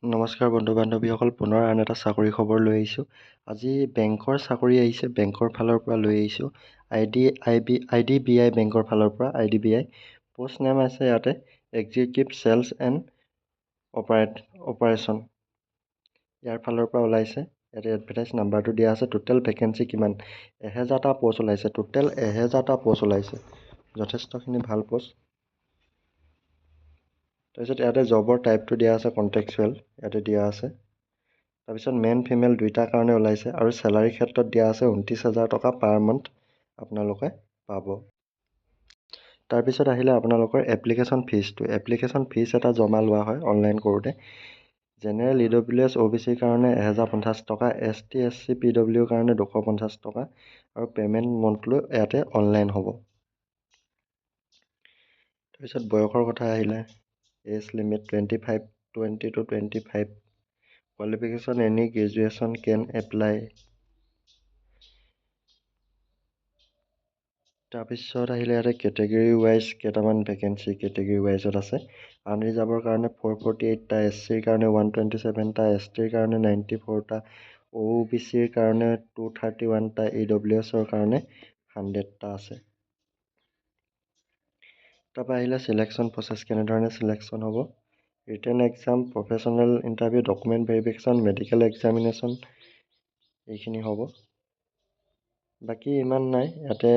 নমস্কাৰ বন্ধু বান্ধৱীসকল, পুনৰ আন এটা চাকৰি খবৰ লৈ আহিছোঁ। আজি বেংকৰ চাকৰি আহিছে, বেংকৰ ফালৰ পৰা লৈ আহিছোঁ। IDBI বেংকৰ ফালৰ পৰা IDBI পোষ্ট নেম আছে ইয়াতে এক্সিকিউটিভ চেলছ এণ্ড অপাৰেশ্যন। ইয়াৰ ফালৰ পৰা ওলাইছে। ইয়াতে এডভাৰটাইজ নাম্বাৰটো দিয়া আছে। টোটেল ভেকেঞ্চি কিমান? 1000টা পোষ্ট ওলাইছে। টোটেল 1000টা পোষ্ট ওলাইছে। যথেষ্টখিনি ভাল পোষ্ট। তাৰপিছত ইয়াতে জবৰ টাইপটো দিয়া আছে কণ্টেক্সুৱেল, ইয়াতে দিয়া আছে। তাৰপিছত মেন ফিমেল দুইটাৰ কাৰণে ওলাইছে আৰু চেলাৰী ক্ষেত্ৰত দিয়া আছে 29,000 টকা পাৰ মান্থ আপোনালোকে পাব। তাৰপিছত আহিলে আপোনালোকৰ এপ্লিকেশ্যন ফিজটো। এপ্লিকেশ্যন ফিজ এটা জমা লোৱা হয় অনলাইন কৰোঁতে। জেনেৰেল EWS OBCৰ কাৰণে 1050 টকা, ST SC PWৰ কাৰণে 250 টকা আৰু পে'মেণ্ট মন্থলৈ ইয়াতে অনলাইন হ'ব। তাৰপিছত বয়সৰ কথা আহিলে as limit 25, 20 to 25, qualification any graduation can apply। তাৰপিছত আহিলে ইয়াতে কেটেগৰী ৱাইজ কেইটামান ভেকেঞ্চি কেটেগৰী ৱাইজত আছে। আনৰিজাৰ্ভৰ কাৰণে 448টা, SCৰ কাৰণে 127টা, STৰ কাৰণে 94টা, OBCৰ কাৰণে 231টা, EWSৰ কাৰণে 100টা আছে। তাৰপৰা আহিলে চিলেকশ্যন প্ৰচেছ, কেনেধৰণে চিলেকশ্যন হ'ব। Written exam, professional interview, document verification, medical examination এইখিনি হ'ব। বাকী ইমান নাই। ইয়াতে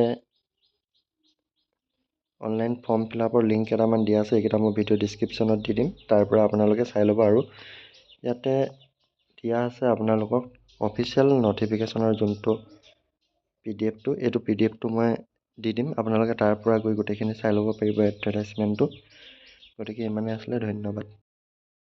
অনলাইন ফৰ্ম ফিলআপৰ লিংক কেইটামান দিয়া আছে, এইকেইটা মই ভিডিঅ' ডিছক্ৰিপশ্যনত দি দিম, তাৰ পৰা আপোনালোকে চাই ল'ব। আৰু ইয়াতে দিয়া আছে আপোনালোকক অফিচিয়েল নটিফিকেশ্যনৰ যোনটো PDF টো, এইটো PDF টো মই দি দিম, আপোনালোকে তাৰ পৰা গৈ গোটেইখিনি চাই ল'ব পাৰিব এডভাৰটাইজমেণ্টটো। গতিকে ইমানেই আছিলে, ধন্যবাদ।